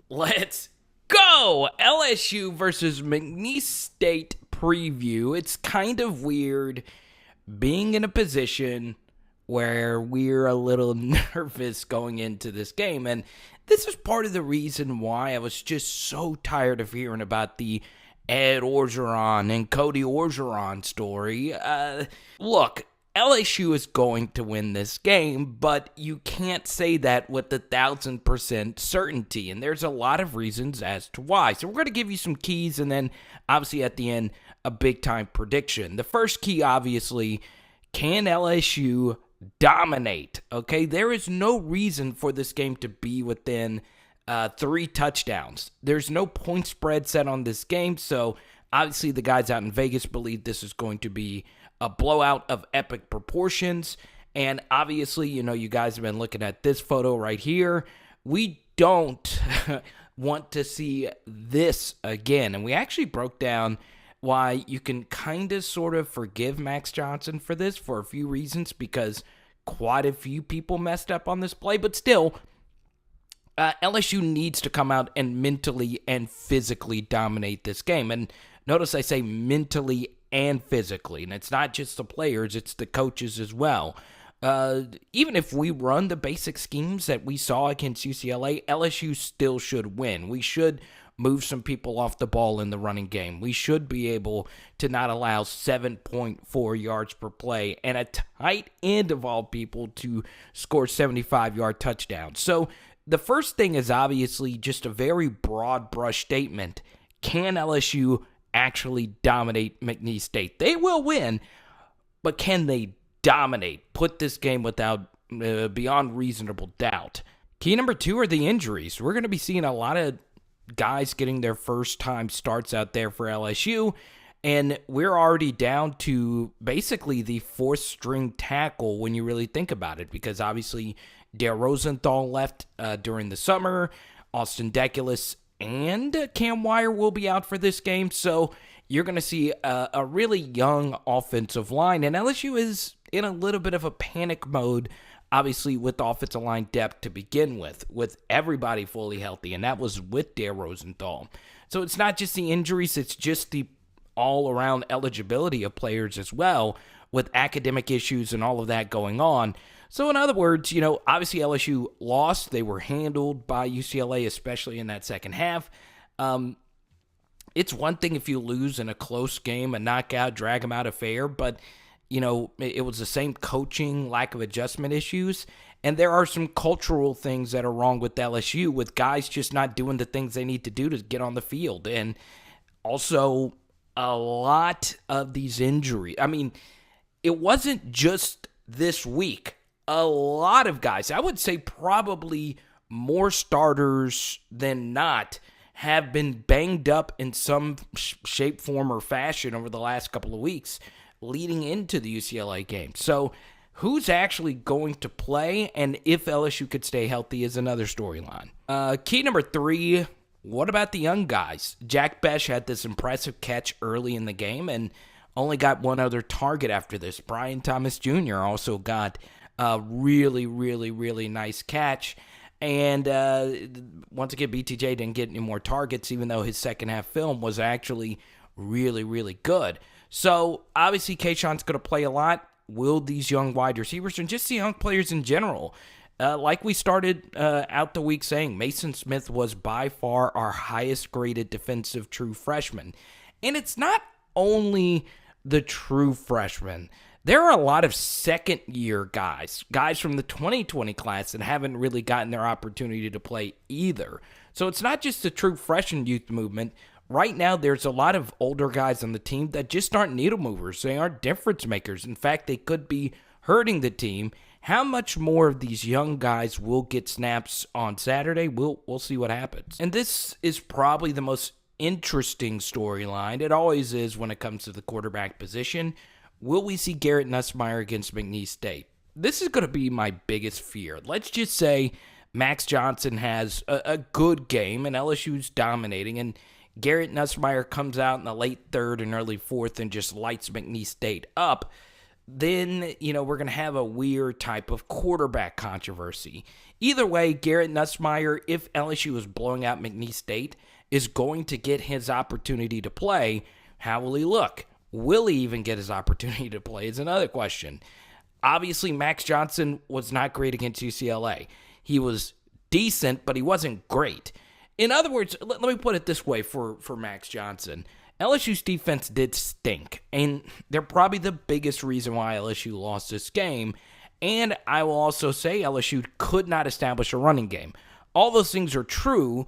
Let's go! LSU versus McNeese State preview. It's kind of weird being in a position where we're a little nervous going into this game. And this is part of the reason why I was just so tired of hearing about the Ed Orgeron and Cody Orgeron story. Look, LSU is going to win this game, but you can't say that with 1,000% certainty, and there's a lot of reasons as to why. So we're going to give you some keys, and then obviously at the end, a big-time prediction. The first key, obviously, can LSU dominate? Okay, there is no reason for this game to be within 3 touchdowns. There's no point spread set on this game, so obviously the guys out in Vegas believe this is going to be a blowout of epic proportions. And obviously, you guys have been looking at this photo right here. We don't want to see this again. And we actually broke down why you can kind of sort of forgive Max Johnson for this for a few reasons, because quite a few people messed up on this play. But still, LSU needs to come out and mentally and physically dominate this game. And notice I say mentally and physically, and it's not just the players, it's the coaches as well. Even if we run the basic schemes that we saw against UCLA, LSU still should win. We should move some people off the ball in the running game. We should be able to not allow 7.4 yards per play and a tight end of all people to score 75-yard touchdowns. So the first thing is obviously just a very broad brush statement. Can LSU actually dominate McNeese State? They will win, but can they dominate? Put this game without beyond reasonable doubt. Key number 2 are the injuries. We're going to be seeing a lot of guys getting their first time starts out there for LSU, and we're already down to basically the 4th string tackle when you really think about it, because obviously Dare Rosenthal left during the summer. Austin Deculus and Cam Wire will be out for this game, so you're going to see a really young offensive line, and LSU is in a little bit of a panic mode, obviously with offensive line depth to begin with everybody fully healthy, and that was with Dare Rosenthal. So it's not just the injuries, it's just the all-around eligibility of players as well, with academic issues and all of that going on. So in other words, obviously LSU lost. They were handled by UCLA, especially in that second half. It's one thing if you lose in a close game, a knockout, drag them out affair, but, it was the same coaching, lack of adjustment issues, and there are some cultural things that are wrong with LSU, with guys just not doing the things they need to do to get on the field, and also a lot of these injuries. I mean, it wasn't just this week. A lot of guys, I would say probably more starters than not, have been banged up in some shape, form, or fashion over the last couple of weeks leading into the UCLA game. So who's actually going to play, and if LSU could stay healthy, is another storyline. Key number 3, what about the young guys? Jack Besh had this impressive catch early in the game and only got one other target after this. Brian Thomas Jr. also got a really, really, really nice catch. And once again, BTJ didn't get any more targets, even though his second half film was actually really, really good. So obviously, Kayshawn's going to play a lot. Will these young wide receivers and just the young players in general, like we started out the week saying, Mason Smith was by far our highest graded defensive true freshman. And it's not only the true freshman. There are a lot of second-year guys from the 2020 class that haven't really gotten their opportunity to play either. So it's not just the true freshman youth movement. Right now, there's a lot of older guys on the team that just aren't needle movers. They aren't difference makers. In fact, they could be hurting the team. How much more of these young guys will get snaps on Saturday? We'll see what happens. And this is probably the most interesting storyline. It always is when it comes to the quarterback position. Will we see Garrett Nussmeier against McNeese State? This is going to be my biggest fear. Let's just say Max Johnson has a good game and LSU's dominating, and Garrett Nussmeier comes out in the late 3rd and early 4th and just lights McNeese State up. then, we're going to have a weird type of quarterback controversy. Either way, Garrett Nussmeier, if LSU is blowing out McNeese State, is going to get his opportunity to play. How will he look? Will he even get his opportunity to play is another question. Obviously, Max Johnson was not great against UCLA. He was decent, but he wasn't great. In other words, let me put it this way for Max Johnson. LSU's defense did stink, and they're probably the biggest reason why LSU lost this game. And I will also say LSU could not establish a running game. All those things are true,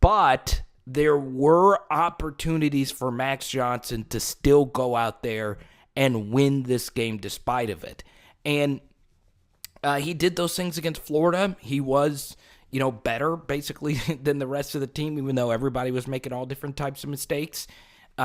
but there were opportunities for Max Johnson to still go out there and win this game despite of it. And he did those things against Florida. He was, better basically than the rest of the team, even though everybody was making all different types of mistakes.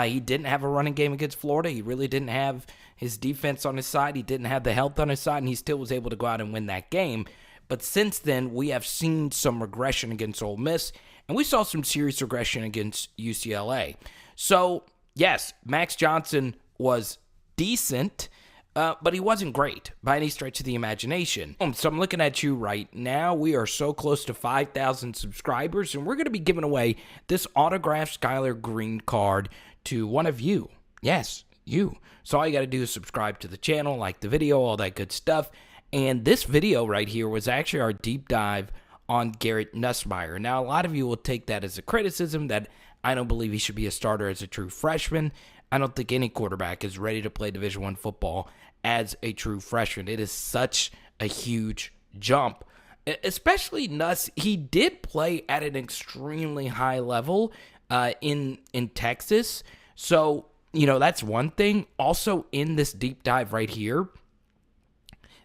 He didn't have a running game against Florida. He really didn't have his defense on his side. He didn't have the health on his side, and he still was able to go out and win that game. But since then, we have seen some regression against Ole Miss, and we saw some serious regression against UCLA. So, yes, Max Johnson was decent, but he wasn't great by any stretch of the imagination. So I'm looking at you right now. We are so close to 5,000 subscribers, and we're going to be giving away this autographed Skylar Green card to one of you. Yes, you. So all you got to do is subscribe to the channel, like the video, all that good stuff. And this video right here was actually our deep dive on Garrett Nussmeier. Now, a lot of you will take that as a criticism that I don't believe he should be a starter as a true freshman. I don't think any quarterback is ready to play Division I football as a true freshman. It is such a huge jump, especially Nuss. He did play at an extremely high level in Texas. So, that's one thing. Also, in this deep dive right here,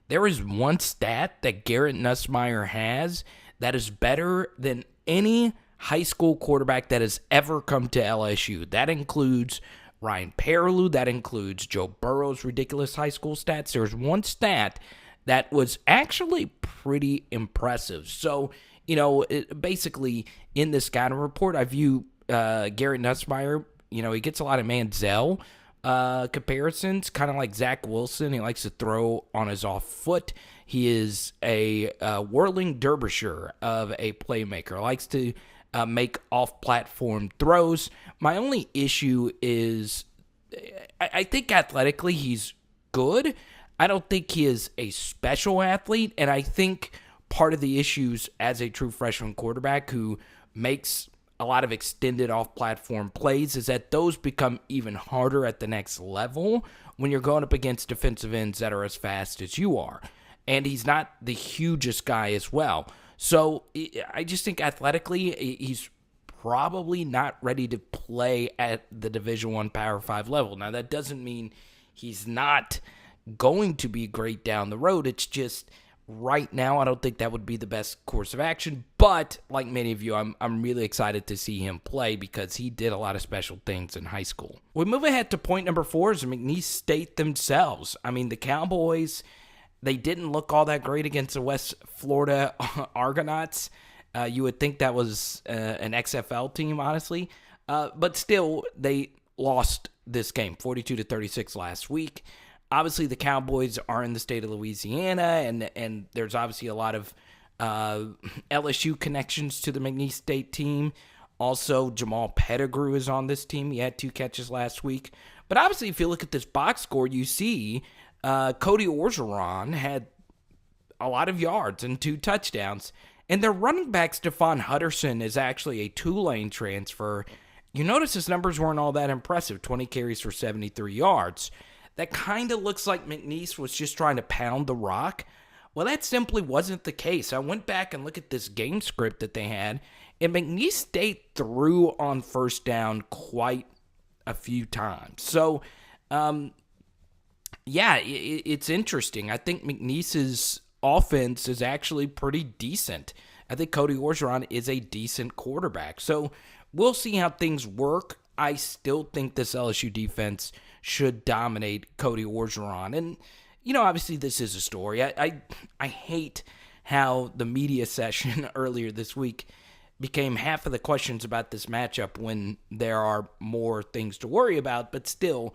there is one stat that Garrett Nussmeier has that is better than any high school quarterback that has ever come to LSU. That includes Ryan Perlew. That includes Joe Burrow's ridiculous high school stats. There's one stat that was actually pretty impressive. So, basically in this scouting report, I view Garrett Nussmeier, he gets a lot of Manziel comparisons, kind of like Zach Wilson. He likes to throw on his off foot. He is a whirling Derbyshire of a playmaker. Likes to make off-platform throws. My only issue is I think athletically he's good. I don't think he is a special athlete, and I think part of the issues as a true freshman quarterback who makes a lot of extended off-platform plays is that those become even harder at the next level when you're going up against defensive ends that are as fast as you are. And he's not the hugest guy as well. So I just think athletically he's probably not ready to play at the Division I Power 5 level. Now, that doesn't mean he's not going to be great down the road. It's just right now I don't think that would be the best course of action. But like many of you, I'm really excited to see him play because he did a lot of special things in high school. We move ahead to point number 4 is McNeese State themselves. I mean, the Cowboys, they didn't look all that great against the West Florida Argonauts. You would think that was an XFL team, honestly. But still, they lost this game, 42-36 last week. Obviously, the Cowboys are in the state of Louisiana, and there's obviously a lot of LSU connections to the McNeese State team. Also, Jamal Pettigrew is on this team. He had 2 catches last week. But obviously, if you look at this box score, you see Cody Orgeron had a lot of yards and 2 touchdowns. And their running back, Stephon Hutterson, is actually a Tulane transfer. You notice his numbers weren't all that impressive, 20 carries for 73 yards. That kind of looks like McNeese was just trying to pound the rock. Well, that simply wasn't the case. I went back and looked at this game script that they had, and McNeese State threw on first down quite a few times. So, it's interesting. I think McNeese's offense is actually pretty decent. I think Cody Orgeron is a decent quarterback. So, we'll see how things work. I still think this LSU defense should dominate Cody Orgeron. And, obviously this is a story. I hate how the media session earlier this week became half of the questions about this matchup when there are more things to worry about. But still,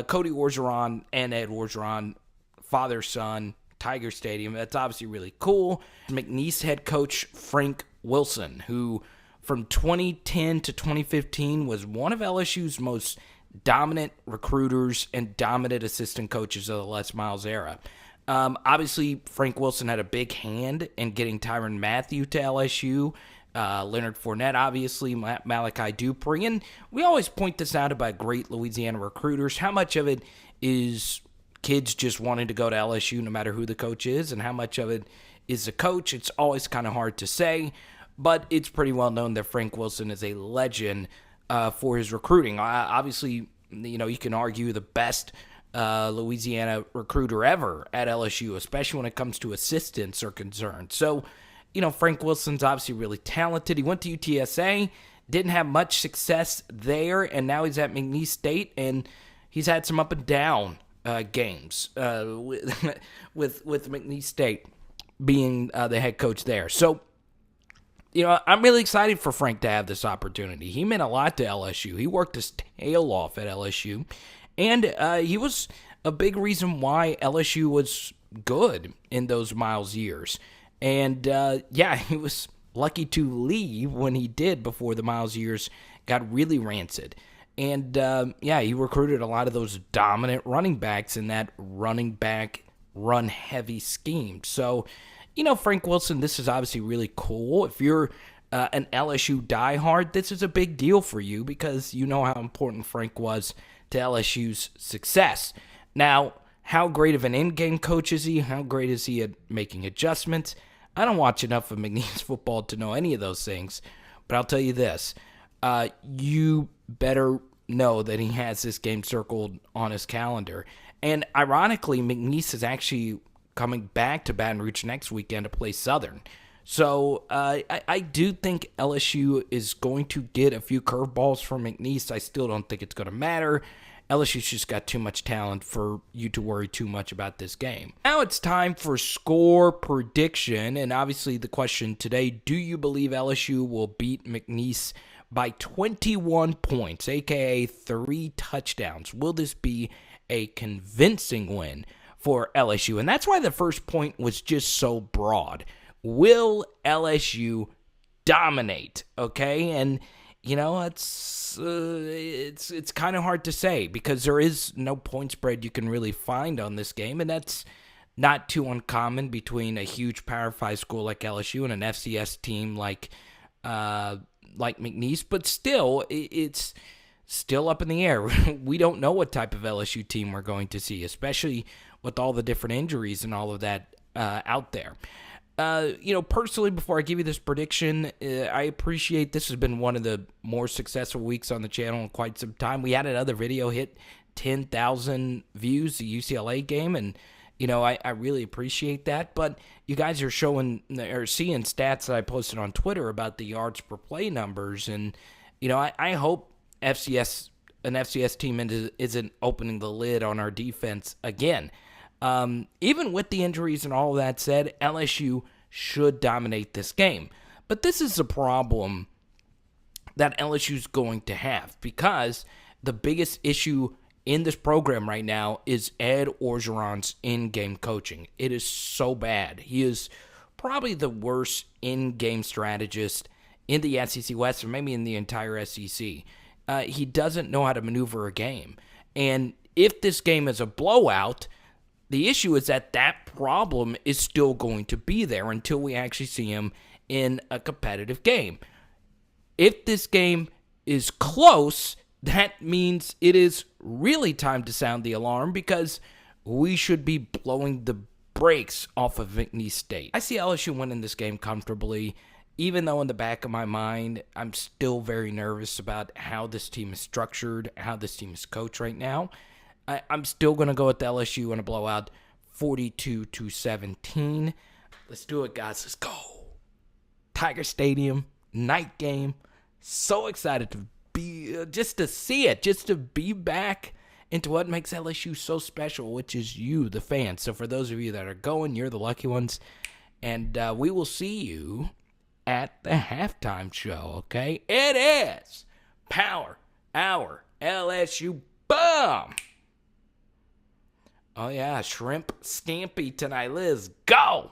Cody Orgeron and Ed Orgeron, father, son, Tiger Stadium. That's obviously really cool. McNeese head coach Frank Wilson, who from 2010 to 2015 was one of LSU's most dominant recruiters and dominant assistant coaches of the Les Miles era. Obviously, Frank Wilson had a big hand in getting Tyrann Mathieu to LSU. Leonard Fournette, obviously, Malachi Dupree. And we always point this out about great Louisiana recruiters. How much of it is kids just wanting to go to LSU no matter who the coach is, and how much of it is the coach? It's always kind of hard to say, but it's pretty well known that Frank Wilson is a legend for his recruiting. Obviously, you can argue the best Louisiana recruiter ever at LSU, especially when it comes to assistants are concerned. So, Frank Wilson's obviously really talented. He went to UTSA, didn't have much success there, and now he's at McNeese State, and he's had some up and down games with McNeese State being the head coach there. So, I'm really excited for Frank to have this opportunity. He meant a lot to LSU. He worked his tail off at LSU, and he was a big reason why LSU was good in those Miles years. And, he was lucky to leave when he did before the Miles years got really rancid. And, he recruited a lot of those dominant running backs in that running back run-heavy scheme. So, Frank Wilson, this is obviously really cool. If you're an LSU diehard, this is a big deal for you because you know how important Frank was to LSU's success. Now, how great of an in-game coach is he? How great is he at making adjustments? I don't watch enough of McNeese football to know any of those things, but I'll tell you this. You better know that he has this game circled on his calendar. And ironically, McNeese is actually coming back to Baton Rouge next weekend to play Southern. So I do think LSU is going to get a few curveballs from McNeese. I still don't think it's going to matter. LSU's just got too much talent for you to worry too much about this game. Now it's time for score prediction. And obviously the question today, do you believe LSU will beat McNeese by 21 points, a.k.a. 3 touchdowns? Will this be a convincing win for LSU? And that's why the first point was just so broad. Will LSU dominate? Okay, and it's kind of hard to say because there is no point spread you can really find on this game, and that's not too uncommon between a huge Power 5 school like LSU and an FCS team like McNeese. But still, it's still up in the air. We don't know what type of LSU team we're going to see, especially with all the different injuries and all of that out there. Personally, before I give you this prediction, I appreciate this has been one of the more successful weeks on the channel in quite some time. We had another video hit 10,000 views, the UCLA game, and, I really appreciate that. But you guys are seeing stats that I posted on Twitter about the yards per play numbers, and, I hope an FCS team isn't opening the lid on our defense again. Even with the injuries and all of that said, LSU should dominate this game. But this is a problem that LSU's going to have because the biggest issue in this program right now is Ed Orgeron's in-game coaching. It is so bad. He is probably the worst in-game strategist in the SEC West, or maybe in the entire SEC. He doesn't know how to maneuver a game. And if this game is a blowout, the issue is that problem is still going to be there until we actually see him in a competitive game. If this game is close, that means it is really time to sound the alarm because we should be blowing the brakes off of McNeese State. I see LSU winning this game comfortably, even though in the back of my mind, I'm still very nervous about how this team is structured, how this team is coached right now. I'm still going to go with the LSU in a blowout, 42-17. Let's do it, guys. Let's go. Tiger Stadium, night game. So excited to be, just to see it, just to be back into what makes LSU so special, which is you, the fans. So for those of you that are going, you're the lucky ones. And we will see you at the halftime show, okay? It is Power Hour LSU. Boom! Oh, yeah, shrimp scampi tonight. Let's go.